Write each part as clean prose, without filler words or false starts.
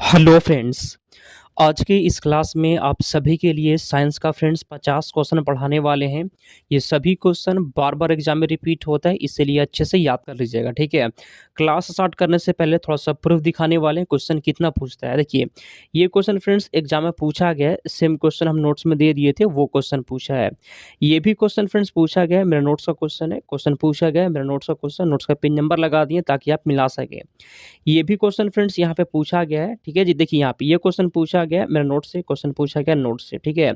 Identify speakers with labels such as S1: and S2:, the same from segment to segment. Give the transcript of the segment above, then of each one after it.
S1: Hello friends. आज के इस क्लास में आप सभी के लिए साइंस का फ्रेंड्स 50 क्वेश्चन पढ़ाने वाले हैं। ये सभी क्वेश्चन बार बार एग्जाम में रिपीट होता है, इसीलिए अच्छे से याद कर लीजिएगा, ठीक है। क्लास स्टार्ट करने से पहले थोड़ा सा प्रूफ दिखाने वाले हैं क्वेश्चन कितना पूछता है। देखिए, ये क्वेश्चन फ्रेंड्स एग्जाम में पूछा गया है, सेम क्वेश्चन हम नोट्स में दे दिए थे, वो क्वेश्चन पूछा है। ये भी क्वेश्चन फ्रेंड्स पूछा गया है, मेरा नोट्स का क्वेश्चन है, क्वेश्चन पूछा गया है, मेरा नोट्स का क्वेश्चन, नोट्स का पिन नंबर लगा दिए ताकि आप मिला सकें। ये भी क्वेश्चन फ्रेंड्स यहाँ पे पूछा गया है, ठीक है जी। देखिए यहाँ पे ये क्वेश्चन पूछा गया है, मेरा नोट से क्वेश्चन पूछा गया नोट से, ठीक है।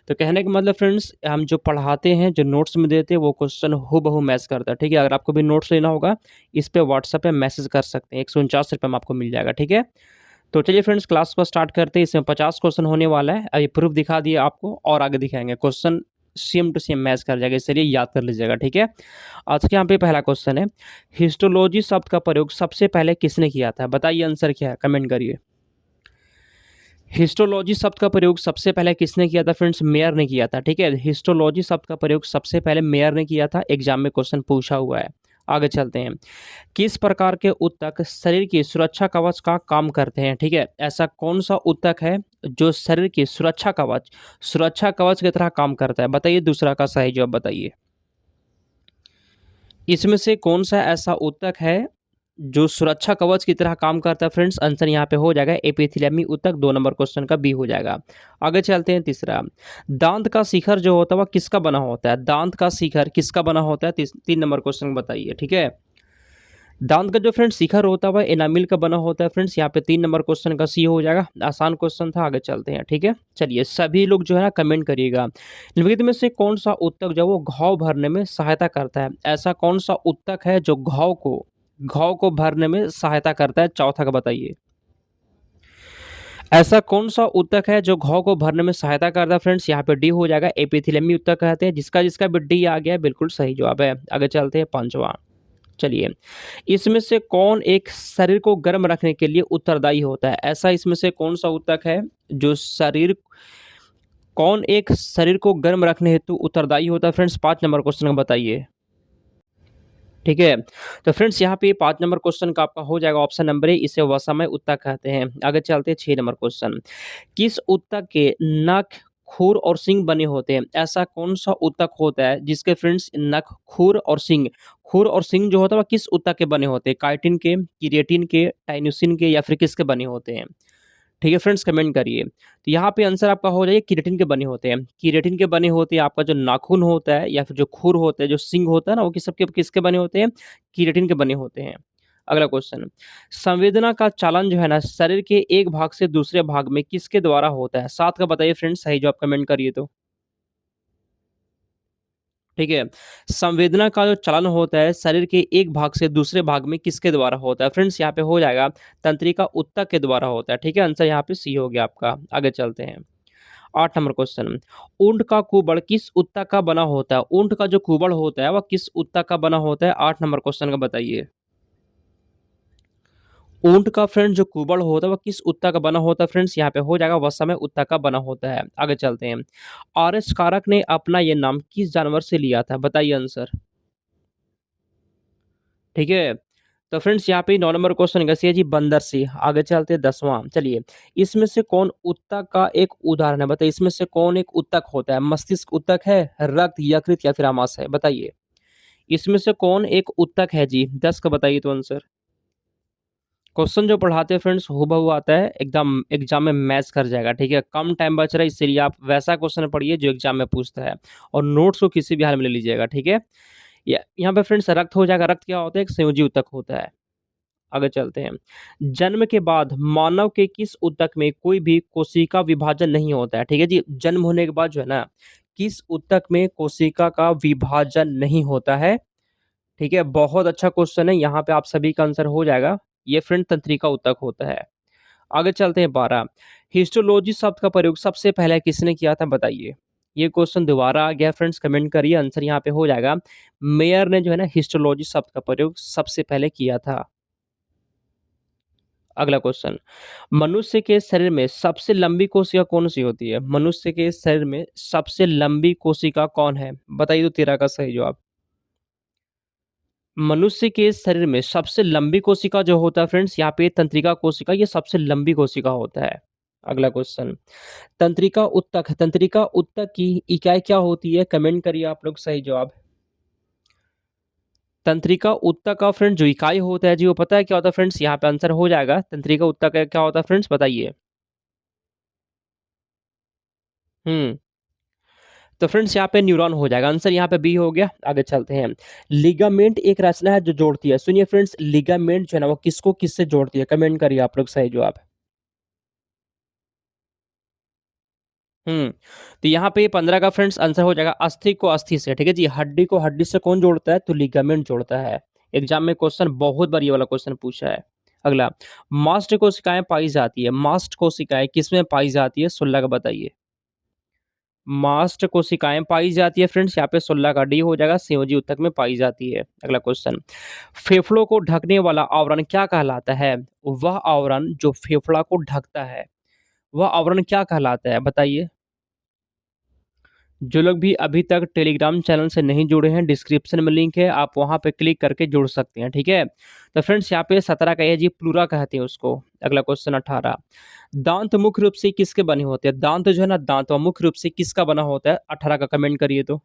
S1: तो कहने का मतलब फ्रेंड्स, हम जो पढ़ाते हैं, जो नोट्स में देते हैं, वो क्वेश्चन हूबहू मैच करता है, ठीक है। अगर आपको भी नोट्स लेना होगा, इस पे व्हाट्सएप पे मैसेज कर सकते हैं, 149 रुपये में आपको मिल जाएगा, ठीक है। तो चलिए फ्रेंड्स, क्लास को स्टार्ट करते हैं। इसमें 50 क्वेश्चन होने वाला है। अभी प्रूफ दिखा दिए आपको, और आगे दिखाएंगे question same to same match कर जाएगा, इसलिए याद कर लीजिएगा, ठीक है। आज के यहाँ पे पहला क्वेश्चन है, हिस्टोलॉजी शब्द का प्रयोग सबसे पहले किसने किया था? बताइए आंसर क्या है, कमेंट करिए। हिस्टोलॉजी शब्द का प्रयोग सबसे पहले किसने किया था? फ्रेंड्स, मेयर ने किया था, ठीक है। हिस्टोलॉजी शब्द का प्रयोग सबसे पहले मेयर ने किया था, एग्जाम में क्वेश्चन पूछा हुआ है। आगे चलते हैं। किस प्रकार के ऊतक शरीर की सुरक्षा कवच का काम करते हैं? ठीक है, ऐसा कौन सा ऊतक है जो शरीर की सुरक्षा कवच की तरह काम करता है? बताइए, दूसरा का सही जवाब बताइए। इसमें से कौन सा ऐसा ऊतक है जो सुरक्षा कवच की तरह काम करता है? फ्रेंड्स, आंसर यहाँ पे हो जाएगा एपिथेलियमी ऊतक, 2 नंबर क्वेश्चन का बी हो जाएगा। आगे चलते हैं, तीसरा। दांत का शिखर जो होता है वह किसका बना होता है? दांत का शिखर किसका बना होता है? 3 नंबर क्वेश्चन बताइए, ठीक है। दांत का जो फ्रेंड्स शिखर होता है वह एनामिल का बना होता है। फ्रेंड्स, यहाँ पे 3 नंबर क्वेश्चन का सी हो जाएगा, आसान क्वेश्चन था। आगे चलते हैं, ठीक है। चलिए, सभी लोग जो है ना कमेंट करिएगा, निम्नलिखित में से कौन सा ऊतक जो वो घाव भरने में सहायता करता है? ऐसा कौन सा ऊतक है जो घाव को भरने में सहायता करता है? चौथा का बताइए। ऐसा कौन सा ऊतक है जो घाव को भरने में सहायता करता है? फ्रेंड्स, यहाँ पे डी हो जाएगा, एपिथेलियमी ऊतक कहते हैं। जिसका जिसका भी डी आ गया है, बिल्कुल सही जवाब है। आगे चलते हैं, पांचवा। चलिए, इसमें से कौन एक शरीर को गर्म रखने के लिए उत्तरदायी होता है? ऐसा इसमें से कौन सा ऊतक है जो कौन एक शरीर को गर्म रखने हेतु उत्तरदायी होता है? फ्रेंड्स, 5 नंबर क्वेश्चन का बताइए, ठीक है। तो फ्रेंड्स, यहाँ पे 5 नंबर क्वेश्चन का आपका हो जाएगा ऑप्शन नंबर ए, इसे वसमय ऊतक कहते हैं। आगे चलते हैं, 6 नंबर क्वेश्चन। किस ऊतक के नख, खुर और सींग बने होते हैं? ऐसा कौन सा ऊतक होता है जिसके फ्रेंड्स नख, खुर और सींग जो होता है वह किस ऊतक के बने होते हैं? काइटिन के, किरेटिन के, टाइनोसिन के, या फिर किसके बने होते हैं? ठीक है फ्रेंड्स, कमेंट करिए। तो यहाँ पे आंसर आपका हो जाएगा केराटिन के बने होते हैं। केराटिन के बने होते हैं। आपका जो नाखून होता है या फिर जो खुर होता है, जो सींग होता है ना, वो किसके बने होते हैं? केराटिन के बने होते हैं। अगला क्वेश्चन। संवेदना का चालन जो है ना शरीर के एक भाग से दूसरे भाग में किसके द्वारा होता है? 7 का बताइए फ्रेंड्स, सही जवाब कमेंट करिए तो, ठीक है। संवेदना का जो चलन होता है शरीर के एक भाग से दूसरे भाग में किसके द्वारा होता है? फ्रेंड्स, यहाँ पे हो जाएगा तंत्रिका ऊतक के द्वारा होता है, ठीक है। आंसर यहाँ पे सी हो गया आपका। आगे चलते हैं, 8 नंबर क्वेश्चन। ऊंट का कुबड़ किस ऊतक का बना होता है? ऊंट का जो कुबड़ होता है वह किस ऊतक का बना होता है? 8 नंबर क्वेश्चन का बताइए। ऊंट का फ्रेंड जो कुबड़ होता है वह किस ऊतक का बना होता है? फ्रेंड्स, यहाँ पे हो जाएगा वसमय ऊतक का बना होता है। आगे चलते हैं। आर.एस. कारक ने अपना ये नाम किस जानवर से लिया था? बताइए आंसर, ठीक है। तो फ्रेंड्स, यहाँ पे 9 नंबर क्वेश्चन का सी है जी, बंदर से। आगे चलते हैं, 10वां। चलिए, इसमें से कौन ऊतक का एक उदाहरण है? बताइए, इसमें से कौन एक ऊतक होता है? मस्तिष्क ऊतक है, रक्त, यकृत, या फिर आमाशय है? बताइए, इसमें से कौन एक ऊतक है जी? 10 का बताइए तो आंसर। क्वेश्चन जो पढ़ाते हैं फ्रेंड्स हूबहू आता है, एकदम एग्जाम में मैच कर जाएगा, ठीक है। कम टाइम बच रहा है, इसलिए आप वैसा क्वेश्चन पढ़िए जो एग्जाम में पूछता है, और नोट्स को किसी भी हाल में ले लीजिएगा, ठीक है। यहाँ पे फ्रेंड्स रक्त हो जाएगा। रक्त क्या होता है? एक संयोजी ऊतक होता है। आगे चलते हैं। जन्म के बाद मानव के किस ऊतक में कोई भी कोशिका विभाजन नहीं होता है? ठीक है जी, जन्म होने के बाद जो है ना, किस ऊतक में कोशिका का विभाजन नहीं होता है? ठीक है, बहुत अच्छा क्वेश्चन है, यहाँ पे आप सभी का आंसर हो जाएगा। ये फ्रेंड तंत्रिका ऊतक होता है। आगे चलते हैं, 12। हिस्टोलॉजी शब्द का प्रयोग सबसे पहले किसने किया था? बताइए। ये क्वेश्चन दोबारा आ गया फ्रेंड्स, कमेंट करिए, आंसर यहाँ पे हो जाएगा मेयर ने जो है ना हिस्टोलॉजी शब्द का प्रयोग सबसे पहले किया था। अगला क्वेश्चन। मनुष्य के शरीर में सबसे लंबी कोशिका कौन सी होती है? मनुष्य के शरीर में सबसे लंबी कोशिका कौन है? बताइए तो 13 का सही जवाब। मनुष्य के शरीर में सबसे लंबी कोशिका जो होता है फ्रेंड्स, यहाँ पे तंत्रिका कोशिका, ये सबसे लंबी कोशिका होता है। अगला क्वेश्चन, तंत्रिका ऊतक की इकाई क्या होती है? कमेंट करिए आप लोग सही जवाब। तंत्रिका ऊतक का फ्रेंड जो इकाई होता है जी, वो पता है क्या होता है फ्रेंड्स? यहाँ पे आंसर हो जाएगा, तंत्रिका ऊतक का क्या होता है फ्रेंड्स, बताइए। हम्म तो फ्रेंड्स यहाँ पे न्यूरॉन हो जाएगा, आंसर यहाँ पे बी हो गया। आगे चलते हैं। लिगामेंट एक रचना है जो जोड़ती है। सुनिए फ्रेंड्स, लिगामेंट जो है ना, वो किसको किससे जोड़ती है? कमेंट करिए आप लोग सही जवाब। हम्म तो यहाँ पे 15 का फ्रेंड्स आंसर हो जाएगा, अस्थि को अस्थि से। ठीक है जी, हड्डी को हड्डी से कौन जोड़ता है? तो लिगामेंट जोड़ता है। एग्जाम में क्वेश्चन बहुत बार ये वाला क्वेश्चन पूछा है। अगला, मास्ट कोशिकाएं पाई जाती है, मास्ट कोशिकाएं किसमें पाई जाती है? 16 का बताइए। मास्ट कोशिकाएं पाई जाती है फ्रेंड्स, यहाँ पे 16 का डी हो जाएगा, संयोजी ऊतक में पाई जाती है। अगला क्वेश्चन, फेफड़ों को ढकने वाला आवरण क्या कहलाता है? वह आवरण जो फेफड़ा को ढकता है, वह आवरण क्या कहलाता है? बताइए। जो लोग भी अभी तक टेलीग्राम चैनल से नहीं जुड़े हैं, डिस्क्रिप्शन में लिंक है, आप वहां पे क्लिक करके जुड़ सकते हैं। ठीक है, तो फ्रेंड्स यहाँ पे 17 का ये जी प्लूरा कहते हैं उसको। अगला क्वेश्चन 18, दांत मुख्य रूप से किसके बने होते हैं? दांत जो है ना, दांत मुख्य रूप से किसका बना होता है? 18 का कमेंट करिए तो।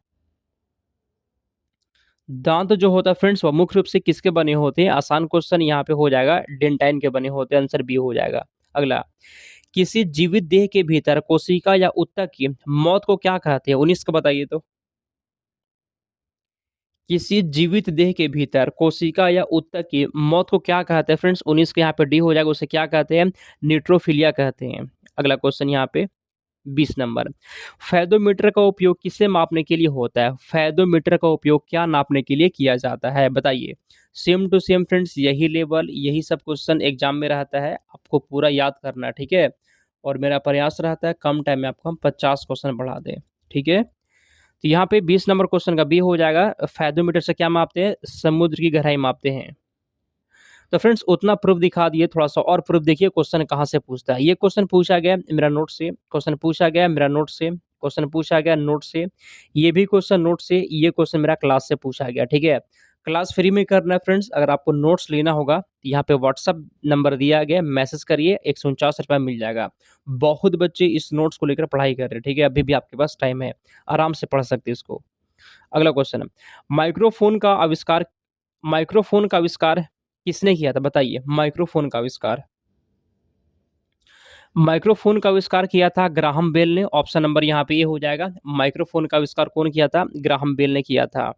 S1: दांत जो होता है फ्रेंड्स, वो मुख्य रूप से किसके बने होते हैं? आसान क्वेश्चन यहाँ पे हो जाएगा, डेंटाइन के बने होते हैं, आंसर बी हो जाएगा। अगला, किसी जीवित देह के भीतर कोशिका या ऊतक की मौत को क्या कहते हैं? 19 का बताइए तो। किसी जीवित देह के भीतर कोशिका या ऊतक की मौत को क्या कहते हैं फ्रेंड्स? 19 के यहाँ पे डी हो जाएगा, उसे क्या कहते हैं? न्यूट्रोफिलिया कहते हैं। अगला क्वेश्चन यहाँ पे 20 नंबर, फैदोमीटर का उपयोग किसे मापने के लिए होता है? फैदोमीटर का उपयोग क्या नापने के लिए किया जाता है? बताइए। सेम टू सेम फ्रेंड्स, यही लेवल यही सब क्वेश्चन एग्जाम में रहता है, आपको पूरा याद करना है। ठीक है, और मेरा प्रयास रहता है कम टाइम में आपको हम 50 क्वेश्चन बढ़ा दें। ठीक है, तो यहाँ पे 20 नंबर क्वेश्चन का बी हो जाएगा, फैदोमीटर से क्या मापते हैं? समुद्र की गहराई मापते हैं। तो फ्रेंड्स उतना प्रूफ दिखा दिए, थोड़ा सा और प्रूफ देखिए क्वेश्चन कहाँ से पूछता है। ये क्वेश्चन पूछा गया मेरा नोट से, क्वेश्चन पूछा गया मेरा नोट से, क्वेश्चन पूछा गया नोट से, ये भी क्वेश्चन नोट से, ये क्वेश्चन मेरा क्लास से पूछा गया। ठीक है, क्लास फ्री में करना है फ्रेंड्स। अगर आपको नोट्स लेना होगा तो यहाँ पे व्हाट्सअप नंबर दिया गया, मैसेज करिए, 149 रुपये मिल जाएगा। बहुत बच्चे इस नोट्स को लेकर पढ़ाई कर रहे हैं। ठीक है, अभी भी आपके पास टाइम है, आराम से पढ़ सकते हैं इसको। अगला क्वेश्चन है, माइक्रोफोन का आविष्कार माइक्रोफोन का आविष्कार किसने किया था? बताइए। माइक्रोफोन का आविष्कार किया था ग्राहम बेल ने, ऑप्शन नंबर यहाँ पे ये हो जाएगा। माइक्रोफोन का आविष्कार कौन किया था? ग्राहम बेल ने किया था।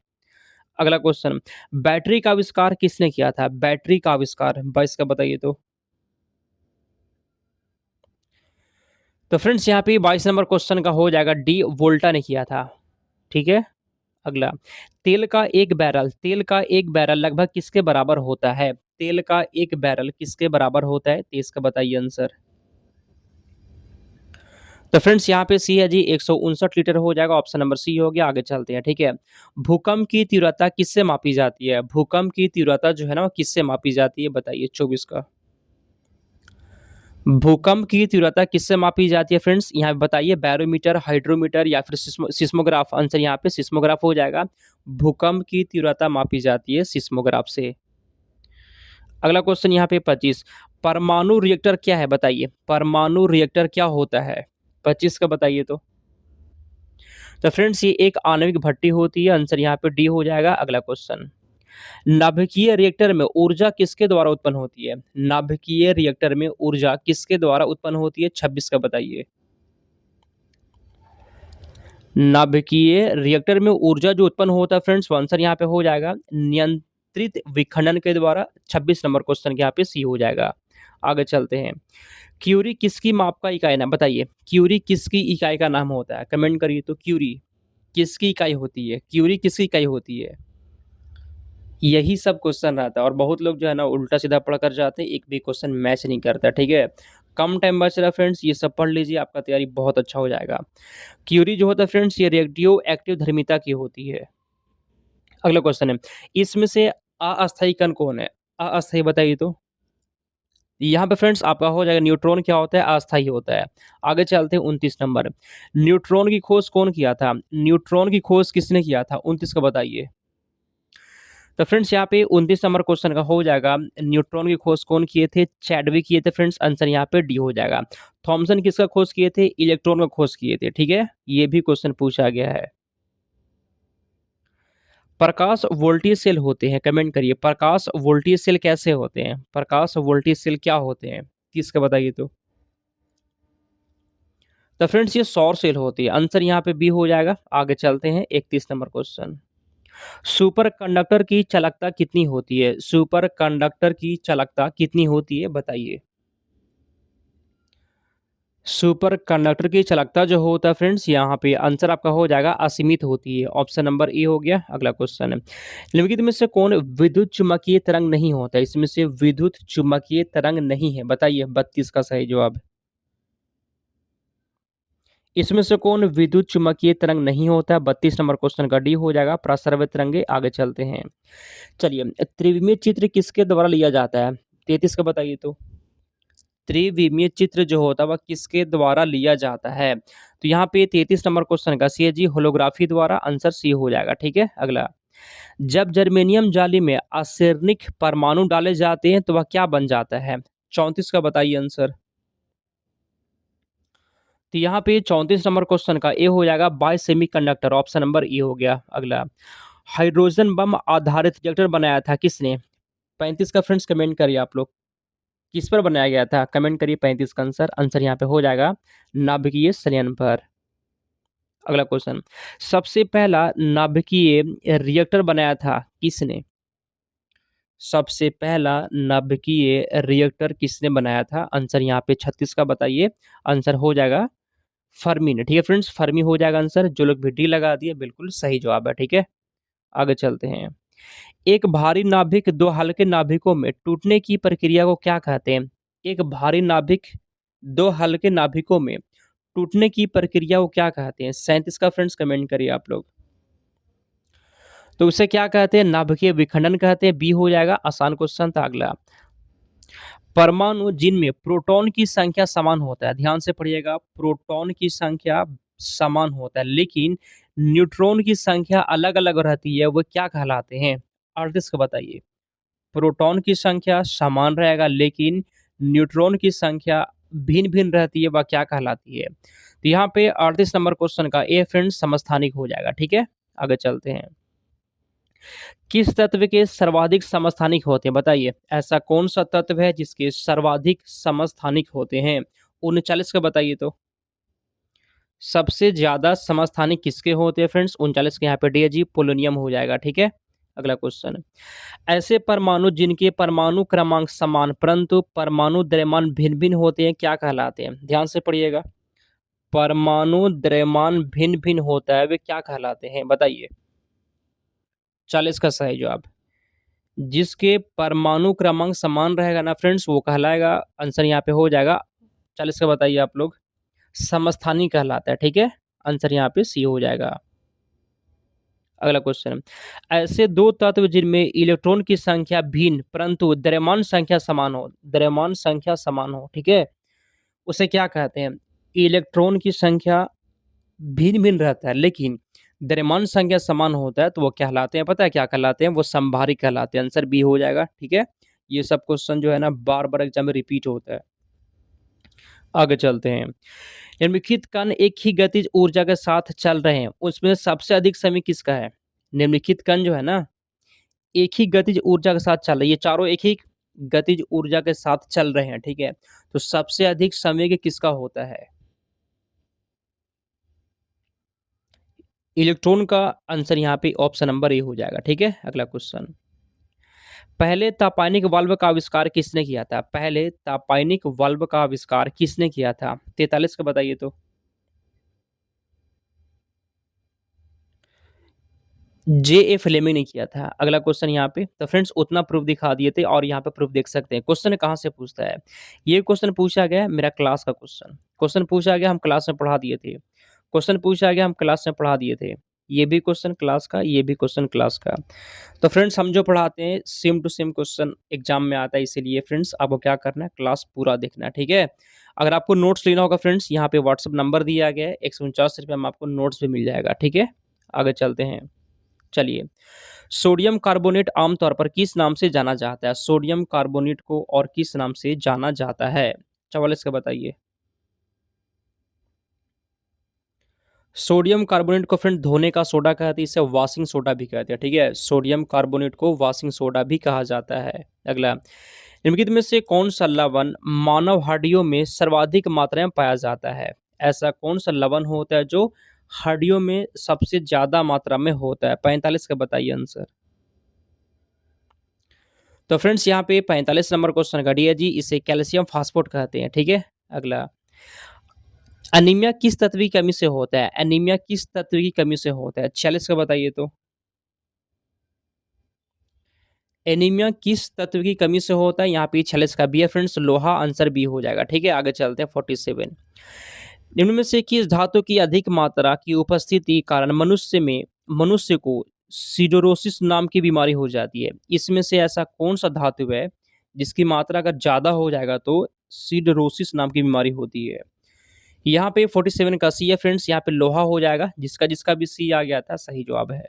S1: अगला क्वेश्चन, बैटरी का आविष्कार किसने किया था? बैटरी का आविष्कार 22 का बताइए तो फ्रेंड्स यहाँ पे 22 नंबर क्वेश्चन का हो जाएगा डी, वोल्टा ने किया था। ठीक है, अगला, तेल का एक बैरल लगभग किसके बराबर होता है? तेल का एक बैरल किसके बराबर होता है? 23 का बताइए आंसर। तो फ्रेंड्स यहाँ पे सी है जी, 159 लीटर हो जाएगा, ऑप्शन नंबर सी हो गया। आगे चलते हैं। ठीक है, भूकंप की तीव्रता किससे मापी जाती है? भूकंप की तीव्रता जो है ना, वो किससे मापी जाती है? बताइए 24 का। भूकंप की तीव्रता किससे मापी जाती है फ्रेंड्स? यहाँ पे बताइए, बैरोमीटर, हाइड्रोमीटर या फिर सिस्मोग्राफ। आंसर यहाँ पे सिस्मोग्राफ हो जाएगा। भूकंप की तीव्रता मापी जाती है सिस्मोग्राफ से। अगला क्वेश्चन यहाँ पे 25, परमाणु रिएक्टर क्या है? बताइए, परमाणु रिएक्टर क्या होता है? 25 का बताइए तो फ्रेंड्स ये एक आणविक भट्टी होती है, आंसर यहाँ पे डी हो जाएगा। अगला क्वेश्चन, नाभिकीय रिएक्टर में ऊर्जा किसके द्वारा उत्पन्न होती है? नाभिकीय रिएक्टर में ऊर्जा किसके द्वारा उत्पन्न होती है? 26 का बताइए। नाभिकीय रिएक्टर में ऊर्जा जो उत्पन्न होता है फ्रेंड्स, वो आंसर यहाँ पे हो जाएगा नियंत्रित विखंडन के द्वारा। 26 नंबर क्वेश्चन के यहाँ पे सी हो जाएगा। आगे चलते हैं, क्यूरी किसकी माप का इकाई नाम? बताइए, क्यूरी किसकी इकाई का नाम होता है? कमेंट करिए तो, क्यूरी किसकी इकाई होती है? क्यूरी किसकी इकाई होती है? यही सब क्वेश्चन रहता है, और बहुत लोग जो है ना उल्टा सीधा पढ़ कर जाते हैं, एक भी क्वेश्चन मैच नहीं करता। ठीक है, कम टाइम बच रहा है फ्रेंड्स, ये सब पढ़ लीजिए, आपका तैयारी बहुत अच्छा हो जाएगा। क्यूरी जो होता है फ्रेंड्स, ये रिएक्टिव एक्टिव धर्मिता की होती है। अगला क्वेश्चन है, इसमें से अस्थायी कण कौन है? अस्थायी बताइए तो। यहाँ पे फ्रेंड्स आपका हो जाएगा, न्यूट्रॉन क्या होता है? अस्थायी होता है। आगे चलते हैं 29 नंबर, न्यूट्रॉन की खोज कौन किया था? न्यूट्रॉन की खोज किसने किया था? 29 का बताइए। तो फ्रेंड्स यहाँ पे 29 नंबर क्वेश्चन का हो जाएगा, न्यूट्रॉन की खोज कौन किए थे? चैडविक किए थे फ्रेंड्स, आंसर यहाँ पे डी हो जाएगा। थॉमसन किसका खोज किए थे? इलेक्ट्रॉन का खोज किए थे, ठीक है, ये भी क्वेश्चन पूछा गया है। प्रकाश वोल्टेज सेल होते हैं, कमेंट करिए, प्रकाश वोल्टेज सेल कैसे होते हैं? प्रकाश वोल्टेज सेल क्या होते हैं? किसका बताइए तो फ्रेंड्स ये सौर सेल होती है, आंसर यहाँ पे बी हो जाएगा। आगे चलते हैं 31 नंबर क्वेश्चन। सुपर कंडक्टर की चालकता कितनी होती है? सुपर कंडक्टर की चालकता कितनी होती है, बताइए। सुपर कंडक्टर की चालकता जो होता है फ्रेंड्स, यहाँ पे आंसर आपका हो जाएगा असीमित होती है, ऑप्शन नंबर ए हो गया। अगला क्वेश्चन है, निम्नलिखित में से कौन विद्युत चुम्बकीय तरंग नहीं होता है? इसमें से विद्युत चुम्बकीय तरंग नहीं है, बताइए 32 का सही जवाब। इसमें से कौन विद्युत चुम्बकीय तरंग नहीं होता है? 32 नंबर क्वेश्चन का डी हो जाएगा, प्रसरव तरंगे। आगे चलते हैं, चलिए, त्रिविमीय चित्र किसके द्वारा लिया जाता है? 33 का बताइए तो। त्रिविमीय चित्र जो होता है वह किसके द्वारा लिया जाता है? तो यहाँ पे 33 नंबर क्वेश्चन का सी है जी होलोग्राफी द्वारा, आंसर सी हो जाएगा, ठीक है। अगला, जब जर्मेनियम जाली में आर्सेनिक परमाणु डाले जाते हैं तो वह क्या बन जाता है? 34 का बताइए आंसर। तो यहाँ पे 34 नंबर क्वेश्चन का ए हो जाएगा by semiconductor, option number a हो गया। अगला, हाइड्रोजन बम आधारित रिएक्टर बनाया था किसने? 35 का फ्रेंड्स कमेंट करिए आप लोग, किस पर बनाया गया था? कमेंट करिए 35 का आंसर। आंसर यहाँ पे हो जाएगा नाभिकीय संयंत्र पर। अगला क्वेश्चन, सबसे पहला नाभिकीय रिएक्टर बनाया था किसने? सबसे पहला नाभिकीय रिएक्टर किसने बनाया था? आंसर यहाँ पे 36 का बताइए, आंसर हो जाएगा फर्मी ने, ठीक है फ्रेंड्स, फर्मी हो जाएगा आंसर। जो लोग भी डी लगा दिए बिल्कुल सही जवाब है, ठीक है। आगे चलते हैं, एक भारी नाभिक दो हल्के नाभिकों में टूटने की प्रक्रिया को क्या कहते हैं? एक भारी नाभिक दो हल्के नाभिकों में टूटने की प्रक्रिया को क्या कहते हैं? 37 का फ्रेंड्स कमेंट करिए आप लोग। तो उसे क्या कहते हैं? नाभिकीय विखंडन कहते हैं, बी हो जाएगा, आसान क्वेश्चन था। अगला, परमाणु जिनमें प्रोटॉन की संख्या समान होता है, ध्यान से पढ़िएगा, प्रोटॉन की संख्या समान होता है लेकिन न्यूट्रॉन की संख्या अलग अलग रहती है, वो क्या कहलाते हैं? 38 का बताइए। प्रोटॉन की संख्या समान रहेगा लेकिन न्यूट्रॉन की संख्या भिन्न भिन्न रहती है, वह क्या कहलाती है? तो यहाँ पे 38 नंबर क्वेश्चन का ए फ्रेंड्स समस्थानिक हो जाएगा, ठीक है। आगे चलते हैं, किस तत्व के सर्वाधिक समस्थानिक होते हैं, बताइए। ऐसा कौन सा तत्व है जिसके सर्वाधिक समस्थानिक होते हैं? 39 का बताइए तो। सबसे ज्यादा समस्थानिक किसके होते हैं फ्रेंड्स? 39 के यहाँ पे डी है जी, पोलोनियम हो जाएगा, ठीक है। अगला क्वेश्चन, ऐसे परमाणु जिनके परमाणु क्रमांक समान परंतु परमाणु द्रव्यमान भिन्न भिन्न होते हैं क्या कहलाते हैं? ध्यान से पढ़िएगा, परमाणु द्रव्यमान भिन्न भिन्न होता है वे क्या कहलाते हैं, बताइए। 40 का सही जवाब, जिसके परमाणु क्रमांक समान रहेगा ना फ्रेंड्स वो कहलाएगा, आंसर यहाँ पे हो जाएगा। 40 का बताइए आप लोग, समस्थानी कहलाता है, ठीक है, आंसर यहाँ पे सी हो जाएगा। अगला क्वेश्चन, ऐसे दो तत्व जिनमें इलेक्ट्रॉन की संख्या भिन्न परंतु द्रव्यमान संख्या समान हो, द्रव्यमान संख्या समान हो, ठीक है, उसे क्या कहते हैं? इलेक्ट्रॉन की संख्या भिन्न भिन्न रहता है लेकिन द्रव्यमान संख्या समान होता है तो वो कहलाते हैं, पता है क्या कहलाते हैं? वो समभारी कहलाते हैं, आंसर बी हो जाएगा, ठीक है। ये सब क्वेश्चन जो है ना बार बार एग्जाम में रिपीट होता है। आगे चलते हैं, निम्नलिखित कण एक ही गतिज ऊर्जा के साथ चल रहे हैं, उसमें सबसे अधिक समय किसका है? निम्नलिखित कण जो है ना एक ही गतिज ऊर्जा के साथ चल रही है, ये चारों एक ही गतिज ऊर्जा के साथ चल रहे हैं, ठीक है, तो सबसे अधिक समय किसका होता है? इलेक्ट्रॉन का, आंसर यहाँ पे ऑप्शन नंबर ए हो जाएगा, ठीक है। अगला क्वेश्चन, पहले तापानिक वाल्व का आविष्कार किसने किया था? पहले तापानिक वाल्व का आविष्कार किसने किया था? 43 का बताइए तो। जे ए फ्लेमिंग ने किया था। अगला क्वेश्चन यहाँ पे, तो फ्रेंड्स उतना प्रूफ दिखा दिए थे और यहाँ पे प्रूफ देख सकते हैं। क्वेश्चन कहाँ से पूछता है? ये क्वेश्चन पूछा गया मेरा क्लास का क्वेश्चन, क्वेश्चन पूछा गया हम क्लास में पढ़ा दिए थे, क्वेश्चन पूछा गया हम क्लास में पढ़ा दिए थे, ये भी क्वेश्चन क्लास का, ये भी क्वेश्चन क्लास का। तो फ्रेंड्स हम जो पढ़ाते हैं same to same question exam में आता है, इसीलिए फ्रेंड्स आपको क्या करना है, क्लास पूरा देखना है, ठीक है। अगर आपको नोट्स लेना होगा फ्रेंड्स यहाँ पे व्हाट्सअप नंबर दिया गया है, 149 रुपये में आपको नोट्स भी मिल जाएगा, ठीक है। आगे चलते हैं, चलिए, सोडियम कार्बोनेट आमतौर पर किस नाम से जाना जाता है? सोडियम कार्बोनेट को और किस नाम से जाना जाता है? 44 का बताइए। सोडियम कार्बोनेट को फ्रेंड धोने का सोडा कहते हैं, इसे वॉशिंग सोडा भी कहते हैं, ठीक है? सोडियम कार्बोनेट को वॉशिंग सोडा भी कहा जाता है। अगला, निम्नलिखित में से कौन-सा लवण मानव हड्डियों में सर्वाधिक मात्रा में पाया जाता है? ऐसा कौन-सा लवण होता है जो हड्डियों में सबसे ज़्यादा मात्रा में होता है? 45 का बताइए आंसर। तो फ्रेंड्स यहाँ पे 45 नंबर क्वेश्चन का डी है जी, इसे कैल्शियम फास्फेट कहते हैं, ठीक है? अगला, एनीमिया किस तत्व की कमी से होता है? एनीमिया किस तत्व की कमी से होता है? 46 का बताइए तो। एनीमिया किस तत्व की कमी से होता है? यहाँ पे 46 का बी है फ्रेंड्स, लोहा आंसर बी हो जाएगा, ठीक है? आगे चलते हैं 47। निम्न में से किस धातु की अधिक मात्रा की उपस्थिति कारण मनुष्य को सिडोरोसिस नाम की बीमारी हो जाती है? इसमें से ऐसा कौन-सा धातु है जिसकी मात्रा अगर ज़्यादा हो जाएगा तो सिडरोसिस नाम की बीमारी होती है? यहाँ पे 47 का सी है फ्रेंड्स, यहाँ पे लोहा हो जाएगा, जिसका भी सी आ गया था सही जवाब है।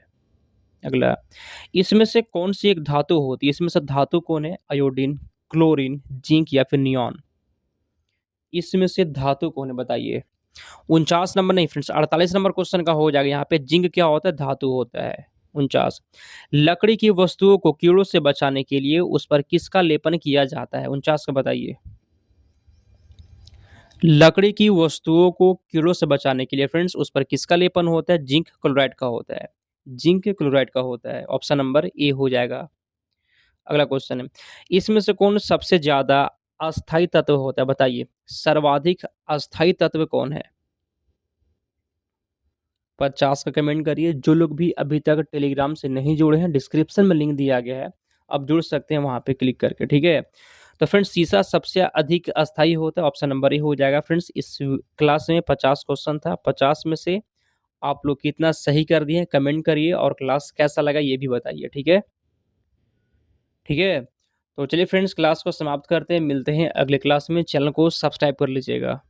S1: अगला, इसमें से कौन-सी एक धातु होती है? इसमें से धातु कौन है? आयोडीन, क्लोरीन, जिंक या फिर नियॉन? इसमें से धातु कौन है बताइए? 49 नंबर नहीं फ्रेंड्स, 48 नंबर क्वेश्चन का हो जाएगा। यहाँ पे जिंक क्या होता है? धातु होता है। 49, लकड़ी की वस्तुओं को कीड़ों से बचाने के लिए उस पर किसका लेपन किया जाता है? 49 का बताइए। लकड़ी की वस्तुओं को कीड़ों से बचाने के लिए फ्रेंड्स उस पर किसका लेपन होता है? जिंक क्लोराइड का होता है। जिंक क्लोराइड का होता है। ऑप्शन नंबर ए हो जाएगा। अगला क्वेश्चन है, इसमें से कौन सबसे ज़्यादा अस्थायी तत्व होता है बताइए? सर्वाधिक अस्थायी तत्व कौन है? 50 का कमेंट करिए। जो लोग भी अभी तक टेलीग्राम से नहीं जुड़े हैं, डिस्क्रिप्शन में लिंक दिया गया है, आप जुड़ सकते हैं वहाँ पे क्लिक करके, ठीक है? तो फ्रेंड्स सीसा सबसे अधिक अस्थायी होता है, ऑप्शन नंबर ए हो जाएगा फ्रेंड्स। इस क्लास में 50 क्वेश्चन था, 50 में से आप लोग कितना सही कर दिए हैं कमेंट करिए और क्लास कैसा लगा ये भी बताइए, ठीक है? ठीक है? तो चलिए फ्रेंड्स क्लास को समाप्त करते हैं, मिलते हैं अगले क्लास में, चैनल को सब्सक्राइब कर लीजिएगा।